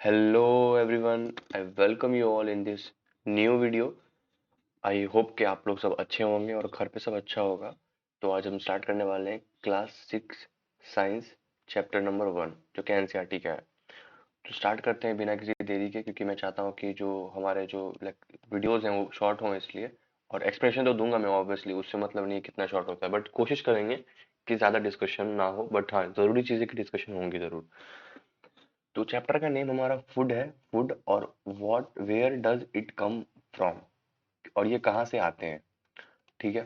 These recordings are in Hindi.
Hello everyone, I welcome you all in this new video. I hope कि आप लोग सब अच्छे होंगे और घर पे सब अच्छा होगा। तो आज हम स्टार्ट करने वाले हैं क्लास 6 साइंस चैप्टर नंबर 1 जो कि एनसीईआरटी का है। तो स्टार्ट करते हैं बिना किसी देरी के, क्योंकि मैं चाहता हूँ कि जो हमारे जो लाइक वीडियोस हैं वो शॉर्ट हों इसलिए। और एक्सप्लेनेशन तो दूंगा मैं ऑब्वियसली, उससे मतलब नहीं है कितना शॉर्ट होता है, बट कोशिश करेंगे कि ज़्यादा डिस्कशन ना हो, बट हाँ ज़रूरी चीज़ें की डिस्कशन होंगी ज़रूर। तो चैप्टर का नेम हमारा फूड है। फूड और what where does it come from, और ये कहाँ से आते हैं। ठीक है।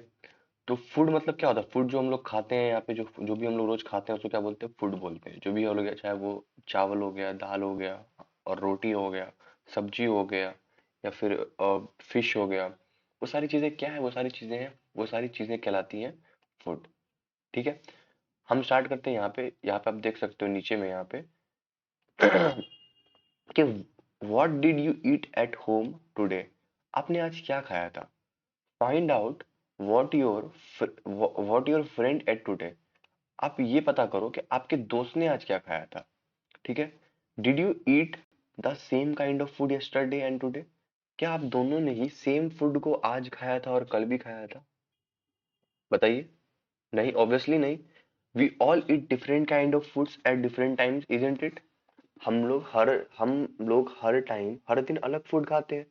तो फूड मतलब क्या होता है? फूड जो हम लोग खाते हैं यहाँ पे, जो जो भी हम लोग रोज खाते हैं उसको क्या बोलते हैं? फूड बोलते हैं। जो भी हो गया, चाहे वो चावल हो गया, दाल हो गया और रोटी हो गया, सब्जी हो गया, या फिर फिश हो गया, वो सारी चीजें क्या है? वो सारी चीजें हैं, वो सारी चीजें कहलाती हैं फूड। ठीक है। हम स्टार्ट करते हैं यहाँ पे आप देख सकते हो नीचे में यहाँ पे कि what did you eat at home today, आपने आज क्या खाया था। Find out what your what your friend at today, आप ये पता करो कि आपके दोस्त ने आज क्या खाया था। ठीक है। Did you eat the same kind of food yesterday and today, क्या आप दोनों ने ही सेम फूड को आज खाया था और कल भी खाया था? बताइए। नहीं, ऑब्वियसली नहीं। We all eat different kind of foods at different times, isn't it? हम लोग हर टाइम हर दिन अलग फूड खाते हैं,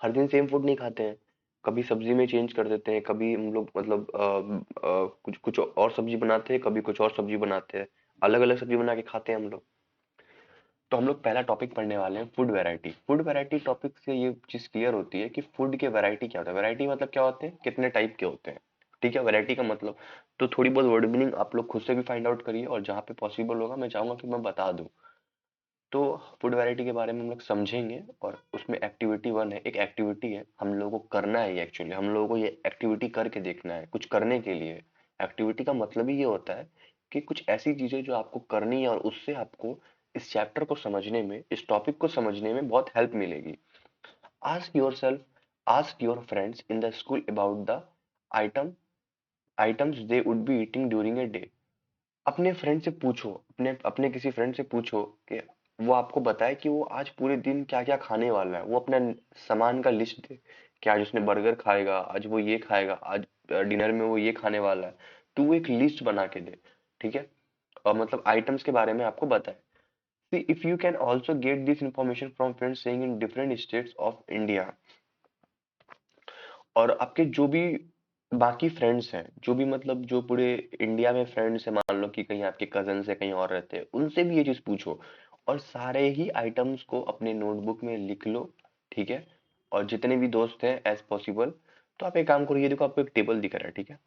हर दिन सेम फूड नहीं खाते हैं। कभी सब्जी में चेंज कर देते हैं, कभी हम लोग मतलब कुछ कुछ और सब्जी बनाते हैं, कभी कुछ और सब्जी बनाते हैं। अलग अलग सब्जी बना के खाते हैं हम लोग। तो हम लोग पहला टॉपिक पढ़ने वाले हैं food variety. Food variety topic से ये चीज क्लियर होती है कि फूड के वैरायटी क्या होता है। वैरायटी मतलब क्या होते हैं? कितने टाइप के होते हैं। ठीक है। वैरायटी का मतलब तो थोड़ी बहुत वर्ड मीनिंग आप लोग खुद से भी फाइंड आउट करिए, और जहाँ पे पॉसिबल होगा मैं चाहूंगा कि मैं बता दूं। तो फूड वैरायटी के बारे में हम लोग समझेंगे, और उसमें एक्टिविटी 1 है, एक एक्टिविटी है हम लोगों को करना है। ये एक्चुअली हम लोगों को ये एक्टिविटी करके देखना है, कुछ करने के लिए। एक्टिविटी का मतलब ही ये होता है कि कुछ ऐसी चीजें जो आपको करनी है, और उससे आपको इस चैप्टर को समझने में, इस टॉपिक को समझने में बहुत हेल्प मिलेगी। Ask your self, ask your friends in the school about the item items they would be eating during a day. अपने फ्रेंड से पूछो, अपने अपने किसी फ्रेंड से पूछो कि वो आपको बताए कि वो आज पूरे दिन क्या क्या खाने वाला है। वो अपना सामान का लिस्ट दे कि आज उसने बर्गर खाएगा, आज वो ये खाएगा, आज डिनर में वो ये खाने वाला है। तो वो एक लिस्ट बना के दे। ठीक है। और मतलब आइटम्स के बारे में आपको बताए। See if you can also get this information from friends saying in different states of India, और आपके जो भी बाकी फ्रेंड्स हैं, जो भी मतलब जो पूरे इंडिया में फ्रेंड्स हैं, मान लो कि कहीं आपके कजन से कहीं और रहते हैं, उनसे भी ये चीज पूछो। और सारे ही आइटम्स को अपने नोटबुक में लिख लो। ठीक है। और जितने भी दोस्त हैं एज पॉसिबल, तो आप एक काम करो, ये देखो आपको एक टेबल दिख रहा है। ठीक है।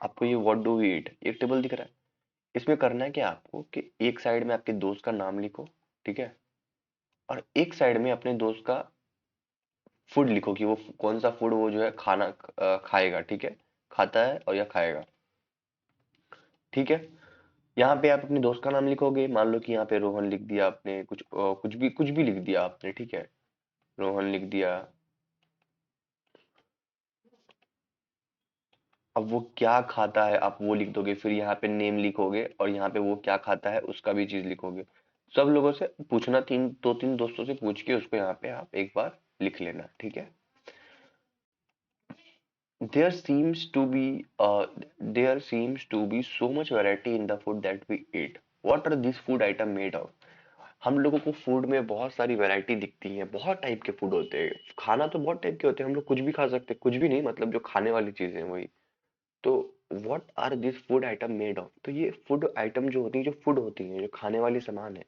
आपको ये व्हाट डू वी ईट एक टेबल दिख रहा है। इसमें करना है क्या आपको कि एक साइड में आपके दोस्त का नाम लिखो। ठीक है। और एक साइड में अपने दोस्त का फूड लिखो कि वो कौन सा फूड वो जो है खाना खाएगा। ठीक है। खाता है और या खाएगा। ठीक है। यहाँ पे आप अपने दोस्त का नाम लिखोगे। मान लो कि यहाँ पे रोहन लिख दिया आपने, कुछ भी लिख दिया आपने। ठीक है। रोहन लिख दिया। अब वो क्या खाता है आप वो लिख दोगे, फिर यहाँ पे नेम लिखोगे, और यहाँ पे वो क्या खाता है उसका भी चीज लिखोगे। सब लोगों से पूछना, दो तीन दोस्तों से पूछ के उसको यहाँ पे आप एक बार लिख लेना। ठीक है। There seems to be there seems to be so much variety in the food that we eat. What are these food item made of? हम लोगों को फूड में बहुत सारी वैरायटी दिखती है, बहुत टाइप के फूड होते हैं। खाना तो बहुत टाइप के होते हैं, हम लोग कुछ भी खा सकते हैं, कुछ भी नहीं मतलब जो खाने वाली चीजें हैं वही। तो what are this food item made of, तो ये फूड आइटम जो होती है, जो फूड होती है, जो खाने वाली सामान है,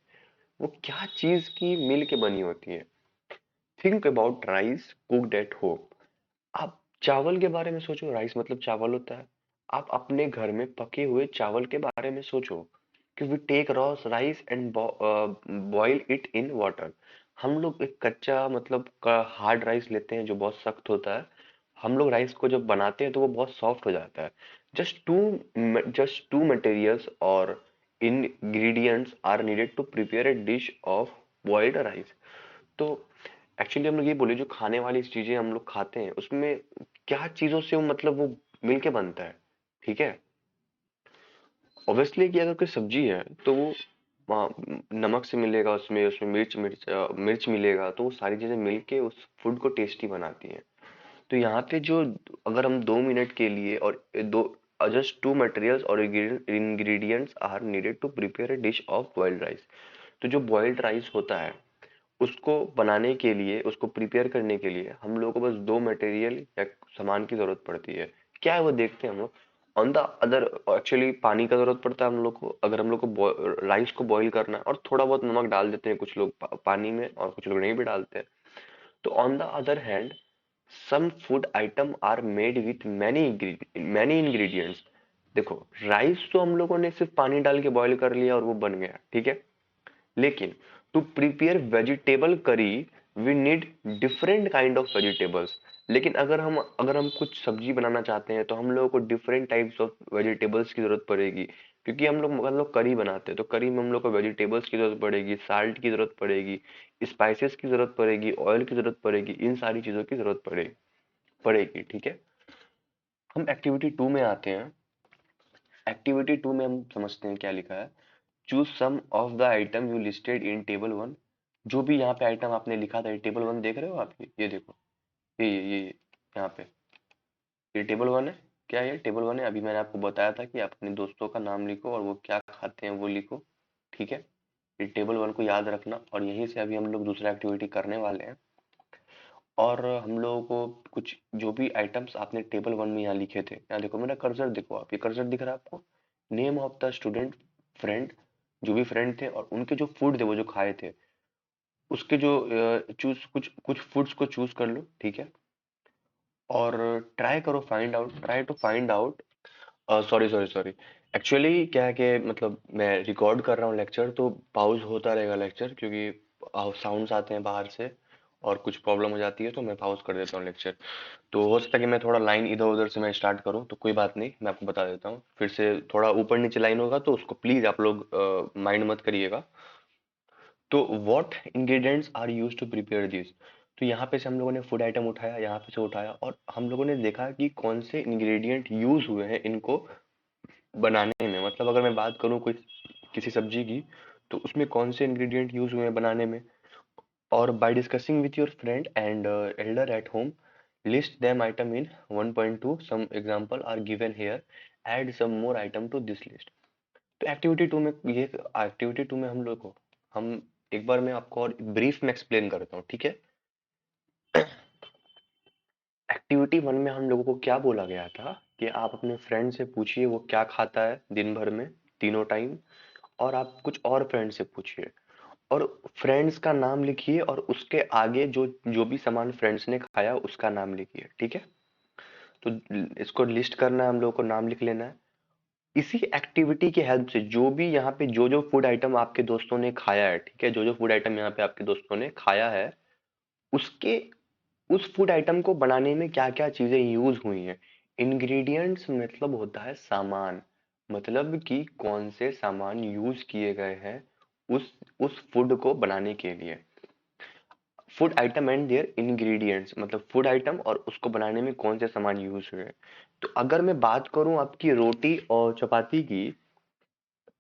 वो क्या चीज की मिल के बनी होती है। Think about rice cooked at home. आप चावल के बारे में सोचो, राइस मतलब चावल होता है। आप अपने घर में पके हुए चावल के बारे में सोचो कि we take raw rice and boil it in water. हम लोग एक कच्चा मतलब हार्ड राइस लेते हैं जो बहुत सख्त होता है। हम लोग राइस को जब बनाते हैं तो वो बहुत सॉफ्ट हो जाता है। जस्ट टू मटेरियल्स और ingredients are needed to prepare a dish of boiled rice. तो एक्चुअली हम लोग ये बोले जो खाने वाली चीजें हम लोग खाते हैं उसमें क्या चीजों से वो मतलब वो मिलके बनता है। ठीक है। ऑब्वियसली कि अगर कोई सब्जी है तो वो नमक से मिलेगा, उसमें उसमें मिर्च मिलेगा, तो वो सारी चीजें मिलके उस फूड को टेस्टी बनाती हैं। तो यहाँ पे जो, अगर हम 2 मिनट के लिए और दो जस्ट टू मटेरियल्स और ingredients are needed to prepare a dish of boiled rice. तो जो बॉइल्ड राइस होता है, उसको बनाने के लिए, उसको प्रिपेयर करने के लिए हम लोगों को बस 2 मटेरियल या सामान की जरूरत पड़ती है। क्या है वो देखते हैं हम लोग। ऑन द अदर, एक्चुअली पानी का जरूरत पड़ता है हम लोग को, अगर हम लोग को राइस को बॉईल करना है, और थोड़ा बहुत नमक डाल देते हैं कुछ लोग पानी में, और कुछ लोग नहीं भी डालते हैं। तो on the other hand, some food item are made with many ingredients. देखो, राइस तो हम लोगों ने सिर्फ पानी डाल के बॉईल कर लिया और वो बन गया, ठीक है। लेकिन to prepare vegetable curry, we need different kind of vegetables. लेकिन अगर हम कुछ सब्जी बनाना चाहते हैं, तो हम लोगों को डिफरेंट टाइप्स ऑफ वेजिटेबल्स की जरूरत पड़ेगी। क्योंकि हम लोग करी बनाते हैं, तो करी में हम लोग को वेजिटेबल्स की जरूरत पड़ेगी, साल्ट की जरूरत पड़ेगी, स्पाइसेस की जरूरत पड़ेगी, ऑयल की जरूरत पड़ेगी, इन सारी चीजों की जरूरत पड़ेगी, ठीक है। हम एक्टिविटी 2 में आते हैं। एक्टिविटी 2 में हम समझते हैं क्या लिखा है। Choose some of the item you listed in table 1। जो भी यहाँ पे आइटम आपने लिखा था, ये टेबल 1 देख रहे हो आप, ये देखो, ये यहाँ पे, ये टेबल 1 है। क्या है ये टेबल 1 है? अभी मैंने आपको बताया था कि आप अपने दोस्तों का नाम लिखो और वो क्या खाते हैं वो लिखो, ठीक है। ये टेबल 1 को याद रखना, और यहीं से अभी हम लोग दूसरा एक्टिविटी करने वाले हैं। और हम लोगों को कुछ जो भी आइटम्स आपने टेबल 1 में यहाँ लिखे थे, यहाँ देखो मेरा कर्सर, देखो आप, ये कर्सर दिख रहा है आपको। Name of the student, friend, जो भी फ्रेंड थे और उनके जो फूड थे वो जो खाए थे, उसके जो चूज कुछ कुछ फूड्स को चूज कर लो, ठीक है। और try to find out, sorry sorry sorry, actually क्या है कि मतलब मैं रिकॉर्ड कर रहा हूँ लेक्चर, तो पाउज होता रहेगा लेक्चर, क्योंकि साउंड्स आते हैं बाहर से और कुछ प्रॉब्लम हो जाती है, तो मैं पाउज कर देता हूँ लेक्चर। तो हो सकता है कि मैं थोड़ा लाइन इधर उधर से मैं स्टार्ट करूँ, तो कोई बात नहीं, मैं आपको बता देता हूँ। फिर से थोड़ा ऊपर नीचे लाइन होगा, तो उसको प्लीज आप लोग माइंड मत करिएगा। तो what ingredients are used to prepare this. तो यहाँ पे से हम लोगों ने फूड आइटम उठाया, यहाँ पे से उठाया, और हम लोगों ने देखा कि कौन से इंग्रेडिएंट यूज हुए हैं इनको बनाने में। मतलब अगर मैं बात करूँ कोई किसी सब्जी की, तो उसमें कौन से इंग्रेडिएंट यूज हुए हैं बनाने में। और by discussing with your friend and elder at home, list them item in 1.2, some example are given here, add some more item to this list. तो एक्टिविटी टू में हम एक बार मैं आपको और ब्रीफ में एक्सप्लेन करता हूँ, ठीक है। एक्टिविटी 1 में हम लोगों को क्या बोला गया था कि आप अपने फ्रेंड से पूछिए वो क्या खाता है दिन भर में, तीनों टाइम। और आप कुछ और फ्रेंड से पूछिए, और फ्रेंड्स का नाम लिखिए, और उसके आगे जो जो भी सामान फ्रेंड्स ने खाया उसका नाम लिखिए, ठीक है। तो इसको लिस्ट करना है, हम लोगों को नाम लिख लेना है। इसी एक्टिविटी की हेल्प से जो भी यहाँ पे जो जो फूड आइटम आपके दोस्तों ने खाया है, ठीक है, जो जो फूड आइटम यहाँ पे आपके दोस्तों ने खाया है, उसके उस फूड आइटम को बनाने में क्या क्या चीजें यूज हुई हैं। इंग्रेडिएंट्स मतलब होता है सामान, मतलब कि कौन से सामान यूज किए गए हैं उस फूड को बनाने के लिए। Food item and their ingredients, मतलब फूड आइटम और उसको बनाने में कौन से सामान यूज हुए हैं। तो अगर मैं बात करूं आपकी रोटी और चपाती की,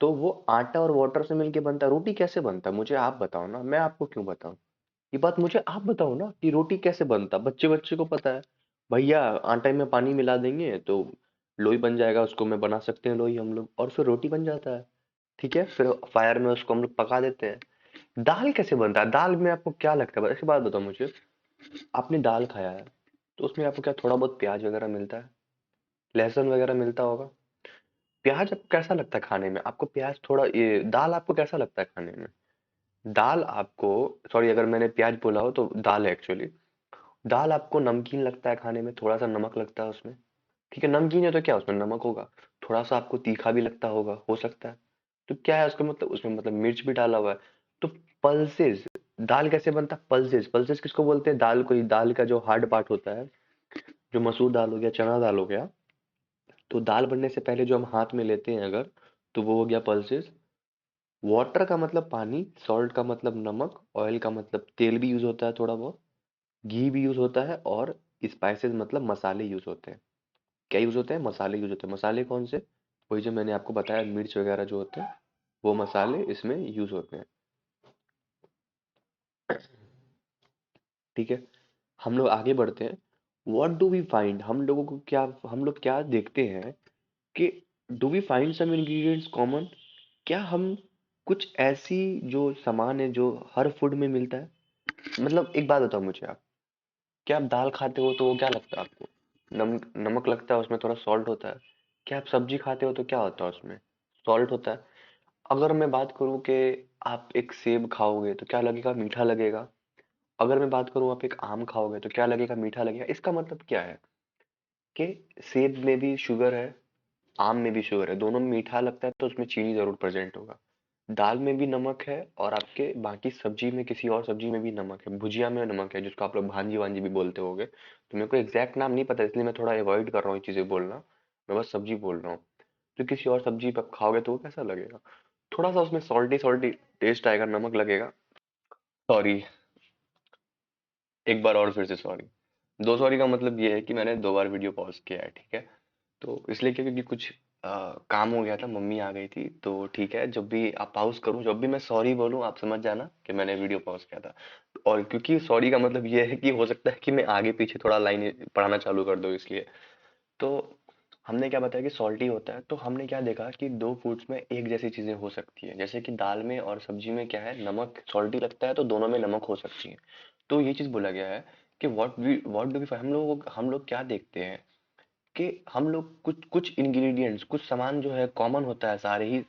तो वो आटा और वाटर से मिलके बनता है। रोटी कैसे बनता है मुझे आप बताओ ना, मैं आपको क्यों बताऊं। ये बात मुझे आप बताओ ना कि रोटी कैसे बनता। बच्चे बच्चे को पता है, भैया आटे में पानी मिला देंगे तो लोई बन जाएगा, उसको में बना सकते हैं लोई हम लोग, और फिर रोटी बन जाता है, ठीक है। फिर फायर में उसको हम लोग पका देते हैं। दाल कैसे बनता है, दाल में आपको क्या लगता है, ऐसी बात बताओ मुझे। आपने दाल खाया है, तो उसमें आपको क्या थोड़ा बहुत प्याज वगैरह मिलता है, लहसुन वगैरह मिलता होगा। प्याज आपको कैसा लगता है खाने में, आपको प्याज थोड़ा, ये दाल आपको कैसा लगता है खाने में। दाल आपको, सॉरी अगर मैंने प्याज बोला हो तो दाल है एक्चुअली। दाल आपको नमकीन लगता है खाने में, थोड़ा सा नमक लगता है उसमें, ठीक है। नमकीन है तो क्या उसमें नमक होगा। थोड़ा सा आपको तीखा भी लगता होगा, हो सकता है। तो क्या है उसका मतलब, उसमें मतलब मिर्च भी डाला हुआ है। तो पल्सेस, दाल कैसे बनता है, पल्सेस। पल्सेस किसको बोलते हैं, दाल को ही, दाल का जो हार्ड पार्ट होता है, जो मसूर दाल हो गया, चना दाल हो गया। तो दाल बनने से पहले जो हम हाथ में लेते हैं अगर, तो वो हो गया पल्सेस। वाटर का मतलब पानी, सॉल्ट का मतलब नमक, ऑयल का मतलब तेल भी यूज होता है थोड़ा बहुत, घी भी यूज होता है, और स्पाइसेस मतलब मसाले यूज होते हैं। क्या यूज होते हैं, मसाले यूज होते हैं। मसाले कौन से, वही जो मैंने आपको बताया, मिर्च वगैरह जो होते हैं, वो मसाले इसमें यूज होते हैं। ठीक है, हम लोग आगे बढ़ते हैं। व्हाट डू वी फाइंड, हम लोग क्या देखते हैं कि do we find some ingredients common, क्या हम कुछ ऐसी जो सामान है जो हर फूड में मिलता है। मतलब एक बात बताओ मुझे आप, क्या आप दाल खाते हो तो वो क्या लगता है आपको, नमक लगता है, उसमें थोड़ा सॉल्ट होता है। क्या आप सब्जी खाते हो तो क्या होता है उसमें, सॉल्ट होता है। अगर मैं बात करूं कि आप एक सेब खाओगे तो क्या लगेगा, मीठा लगेगा। अगर मैं बात करूं आप एक आम खाओगे तो क्या लगेगा, मीठा लगेगा। इसका मतलब क्या है कि सेब में भी शुगर है, आम में भी शुगर है, दोनों में मीठा लगता है तो उसमें चीनी जरूर प्रेजेंट होगा। दाल में भी नमक है और आपके बाकी सब्जी में, किसी और सब्जी में भी नमक है, भुजिया में नमक है जिसको आप लोग भांजी वांजी भी बोलते होगे। तो मेरे को एग्जैक्ट नाम नहीं पता इसलिए मैं थोड़ा अवॉइड कर रहा हूँ ये चीजें बोलना। मैं बस सब्जी बोल रहा हूँ। तो किसी और सब्जी पर खाओगे तो वो कैसा लगेगा, थोड़ा सा उसमें सॉल्टी सॉल्टी टेस्ट आएगा, नमक लगेगा। सॉरी, एक बार और फिर से सॉरी। दो सॉरी का मतलब ये है कि मैंने दो बार वीडियो पॉज किया है, ठीक है। तो इसलिए क्योंकि कुछ काम हो गया था, मम्मी आ गई थी, तो ठीक है, जब भी आप पॉज करूं, जब भी मैं सॉरी बोलूं, आप समझ जाना कि मैंने वीडियो पॉज किया था। और क्योंकि सॉरी का मतलब ये है कि हो सकता है कि मैं आगे पीछे थोड़ा लाइन पढ़ाना चालू कर दूं, इसलिए। तो हमने क्या बताया कि सॉल्टी होता है, तो हमने क्या देखा कि दो फूड्स में एक जैसी चीजें हो सकती है, जैसे कि दाल में और सब्जी में क्या है, नमक सॉल्टी लगता है तो दोनों में नमक हो सकती है। तो ये चीज बोला गया है कि व्हाट डू वी, हम लोग क्या देखते हैं कि हम लोग कुछ कुछ इंग्रेडिएंट्स, कुछ सामान जो है कॉमन होता है सारे ही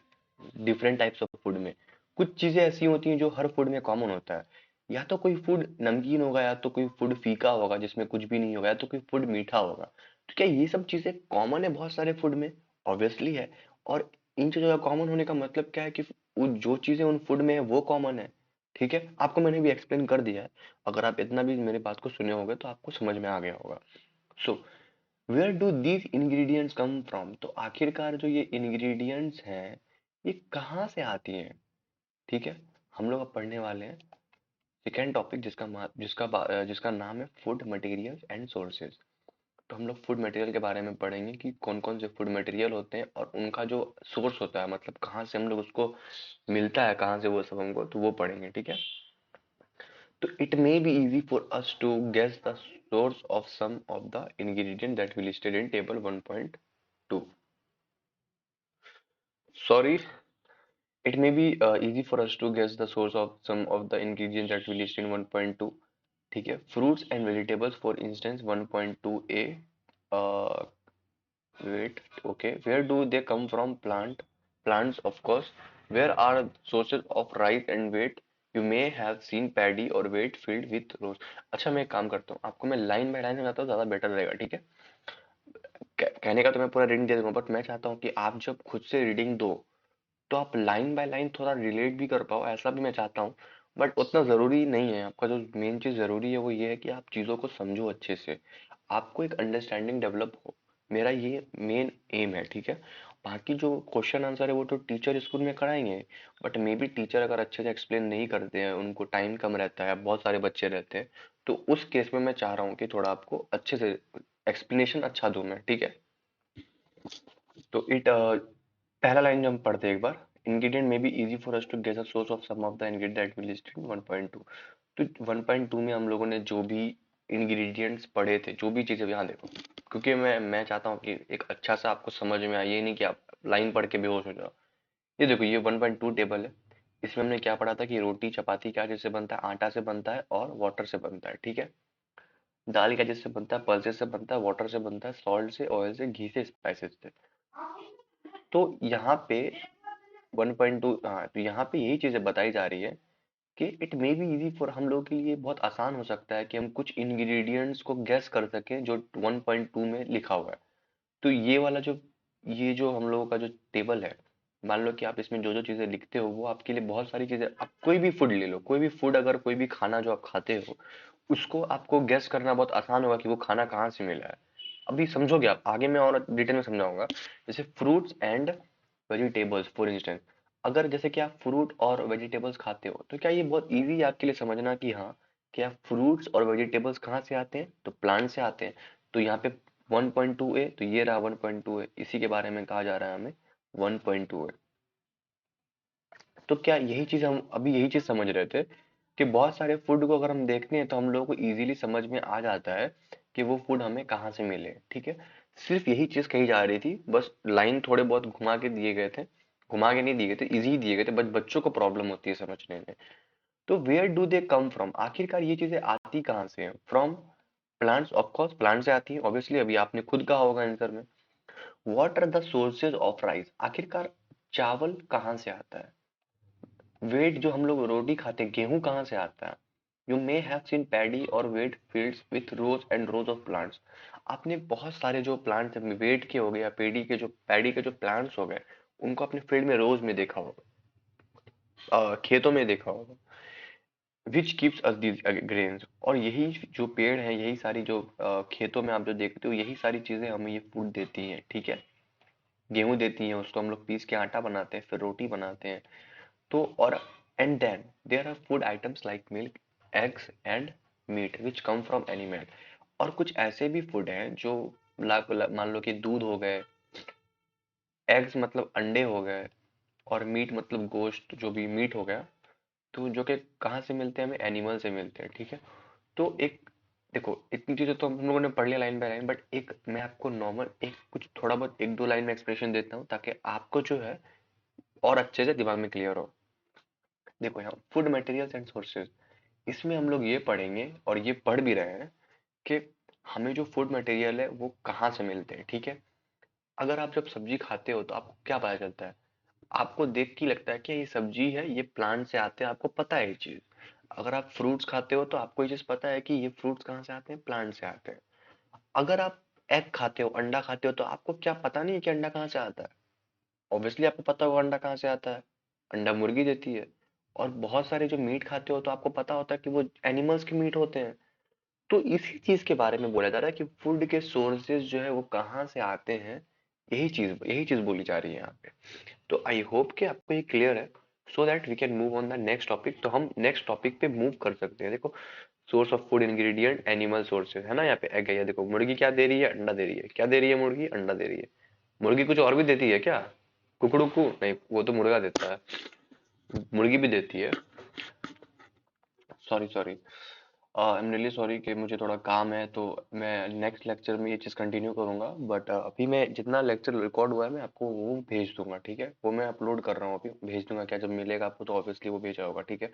डिफरेंट टाइप्स ऑफ फूड में। कुछ चीजें ऐसी होती हैं जो हर फूड में कॉमन होता है। या तो कोई फूड नमकीन होगा, या तो कोई फूड फीका होगा जिसमें कुछ भी नहीं होगा, या तो कोई फूड मीठा होगा। तो क्या ये सब चीजें कॉमन है बहुत सारे फूड में, ऑब्वियसली है। और इन चीजों का कॉमन होने का मतलब क्या है कि वो जो चीजें उन फूड में है वो कॉमन है। ठीक है, आपको मैंने भी एक्सप्लेन कर दिया है। अगर आप इतना भी मेरे बात को सुने होगे तो आपको समझ में आ गया होगा। So where do these ingredients come from, तो आखिरकार जो ये इंग्रेडिएंट्स हैं ये कहाँ से आती हैं। ठीक है, हम लोग अब पढ़ने वाले हैं सेकेंड टॉपिक, जिसका नाम है फूड मटेरियल्स एंड सोर्सेज। तो हम लोग फूड मटेरियल के बारे में पढ़ेंगे कि कौन कौन से फूड मटेरियल होते हैं और उनका जो सोर्स होता है, मतलब कहाँ से हम लोग उसको मिलता है, कहाँ से वो सब हमको, तो वो पढ़ेंगे, ठीक है। तो it may be easy for us to guess the source of some of the ingredient that we listed in table 1.2. Sorry, it may be easy for us to guess the source of some of the ingredients that we listed in 1.2. ठीक है, fruits and vegetables for instance 1.2a. uh, wait, okay, where do they come from, plants of course. Where are sources of rice and wheat, you may have seen paddy or wheat filled with rows. अच्छा, मैं एक काम करता हूँ, आपको मैं लाइन बाय लाइन समझाता हूँ, ज्यादा बेटर रहेगा, ठीक है। कहने का तो मैं पूरा रीडिंग दे दूंगा, बट मैं चाहता हूँ कि आप जब खुद से रीडिंग दो तो आप लाइन बाय लाइन थोड़ा रिलेट भी कर पाओ, ऐसा भी मैं चाहता हूँ। बट उतना जरूरी नहीं है, आपका जो मेन चीज जरूरी है वो ये है कि आप चीजों को समझो अच्छे से, आपको एक अंडरस्टैंडिंग डेवलप हो। मेरा ये मेन एम है, ठीक है। बाकी जो क्वेश्चन आंसर है वो तो टीचर स्कूल में कराएंगे, बट मे बी टीचर अगर अच्छे से एक्सप्लेन नहीं करते हैं, उनको टाइम कम रहता है, बहुत सारे बच्चे रहते हैं, तो उस केस में मैं चाह रहा हूँ कि थोड़ा आपको अच्छे से एक्सप्लेनेशन अच्छा दूं मैं, ठीक है। तो पहला लाइन जो हम पढ़ते हैं एक बार, ingredient may be easy for us to guess the source of some of the ingredient that we listed in 1.2। तो 1.2 में हम लोगों ने जो भी इंग्रेडिएंट्स पढ़े थे, जो भी चीजें, यहाँ देखो, क्योंकि मैं चाहता हूँ कि एक अच्छा सा आपको समझ में आए, ये नहीं कि आप लाइन पढ़ के बेहोश हो जाओ। ये देखो, ये 1.2 टेबल है। इसमें हमने क्या पढ़ा था कि रोटी चपाती क्या जिससे बनता है, आटा से बनता है और वाटर से बनता है, ठीक है। दाल क्या जिससे बनता है, पल्सेस से बनता है, वाटर से बनता है, सॉल्ट से, ऑयल से, घी से, स्पाइसेस से। तो यहाँ पे 1.2, हाँ, तो यहाँ पे यही चीजें बताई जा रही है कि it may be easy for, हम लोग के लिए बहुत आसान हो सकता है कि हम कुछ इंग्रेडिएंट्स को गेस कर सकें जो 1.2 में लिखा हुआ है। तो ये जो हम लोगों का जो टेबल है, मान लो कि आप इसमें जो जो चीजें लिखते हो वो आपके लिए बहुत सारी चीजें, आप कोई भी फूड ले लो, कोई भी फूड, अगर कोई भी खाना जो आप खाते हो उसको आपको गेस करना बहुत आसान होगा कि वो खाना कहाँ से मिला है। अभी समझोगे आप, आगे मैं और डिटेल में समझाऊंगा। जैसे fruits and vegetables for instance, अगर जैसे कि आप फ्रूट और वेजिटेबल्स खाते हो तो क्या ये बहुत इजी है आपके लिए समझना कि हाँ, क्या फ्रूट्स और वेजिटेबल्स कहाँ से आते हैं, तो प्लांट से आते हैं। तो यहाँ पे 1.2a, तो ये रहा 1.2a, इसी के बारे में कहा जा रहा है हमें 1.2a। तो क्या यही चीज हम अभी यही चीज समझ रहे थे कि बहुत सारे फूड को अगर हम देखते हैं तो हम लोगों को इजीली समझ में आ जाता है कि वो फूड हमें कहाँ से मिले, ठीक है। सिर्फ यही चीज कही जा रही थी, बस लाइन थोड़े बहुत घुमा के दिए गए थे, घुमा के नहीं दिए गए थे, इजी दिए गए थे, बस बच्चों को प्रॉब्लम होती है समझने में। तो where do they come from, आखिरकार ये चीजें आती कहाँ से हैं? From plants, of course plant से आती है ऑब्वियसली, अभी आपने खुद कहा होगा आंसर में। What are the sources of rice, आखिरकार चावल कहाँ से आता है? वेट जो हम लोग रोटी खाते हैं, गेहूं कहाँ से आता है? You may have seen paddy और wet fields with rows and rows of plants. आपने बहुत सारे जो प्लांट्स वेट के हो गए या पेडी के जो पैडी के जो प्लांट्स हो गए, उनको अपने फील्ड में रोज में देखा होगा, खेतों में देखा होगा। Which keeps us these grains, और यही जो पेड़ है, यही सारी जो खेतों में आप जो देखते हो, यही सारी चीजें हमें ये फूड देती हैं, ठीक है। गेहूं देती हैं, उसको हम लोग पीस के आटा बनाते हैं, फिर रोटी बनाते हैं। तो और and then there are food items like milk, eggs and meat which come from animal. और कुछ ऐसे भी फूड हैं जो मान लो कि दूध हो गए, एग्स मतलब अंडे हो गए, और मीट मतलब गोश्त, जो भी मीट हो गया, तो जो कि कहाँ से मिलते हैं? हमें एनिमल से मिलते हैं, ठीक है। तो एक देखो, इतनी चीजें तो हम लोगों ने पढ़ लिया लाइन बाय लाइन, बट एक मैं आपको नॉर्मल एक कुछ थोड़ा बहुत एक दो लाइन में एक्सप्रेशन देता हूँ, ताकि आपको जो है और अच्छे से दिमाग में क्लियर हो। देखो यहाँ फूड मटेरियल्स एंड सोर्सेज, इसमें हम लोग ये पढ़ेंगे और ये पढ़ भी रहे हैं कि हमें जो फूड मटेरियल है वो कहाँ से मिलते हैं, ठीक है। अगर आप जब सब्जी खाते हो तो आपको क्या पता चलता है? आपको देख के लगता है कि ये सब्जी है, ये प्लांट से आते हैं, आपको पता है ये चीज। अगर आप फ्रूट्स खाते हो तो आपको ये चीज पता है कि ये फ्रूट्स कहाँ से आते हैं? प्लांट से आते हैं। अगर आप एग खाते हो, अंडा खाते हो, तो आपको क्या पता नहीं है कि अंडा कहाँ से आता है? ऑब्वियसली आपको पता होगा अंडा कहाँ से आता है, अंडा मुर्गी देती है। और बहुत सारे जो मीट खाते हो तो आपको पता होता है कि वो एनिमल्स के मीट होते हैं। तो इसी चीज के बारे में बोला जा रहा है कि फूड के सोर्सेज जो है वो कहाँ से आते हैं, यही चीज बोली जा रही है यहाँ पे। तो आई होप कि आपको ये क्लियर है, so that we can move on the next topic. तो हम नेक्स्ट टॉपिक पे मूव कर सकते हैं। देखो, source of food ingredient animal sources है ना, यहाँ पे एग है, ये देखो मुर्गी क्या दे रही है? अंडा दे रही है। क्या दे रही है मुर्गी? अंडा दे रही है। मुर्गी कुछ और भी देती है क्या? कुकड़ू को नहीं, वो तो मुर्गा देता है, मुर्गी भी देती है। Sorry sorry, I am really sorry कि मुझे थोड़ा काम है, तो मैं नेक्स्ट लेक्चर में ये चीज़ कंटिन्यू करूंगा। बट अभी मैं जितना लेक्चर रिकॉर्ड हुआ है मैं आपको वो भेज दूंगा, ठीक है। वो मैं अपलोड कर रहा हूँ, अभी भेज दूंगा। क्या जब मिलेगा आपको तो ऑब्वियसली वो भेजा होगा, ठीक है।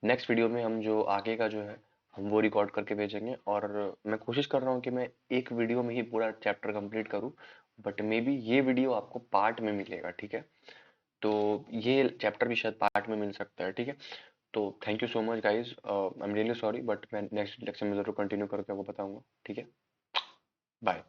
नेक्स्ट वीडियो में हम जो आगे का जो है हम वो रिकॉर्ड करके भेजेंगे। और मैं कोशिश कर रहा हूँ कि मैं एक वीडियो में ही पूरा चैप्टर कंप्लीट करूँ, बट मे बी ये वीडियो आपको पार्ट में मिलेगा, ठीक है। तो ये चैप्टर भी शायद पार्ट में मिल सकता है, ठीक है। तो thank you so much guys, I am really sorry, but मैं नेक्स्ट लेक्चर में जरूर कंटिन्यू करके आपको बताऊंगा, ठीक है। बाय।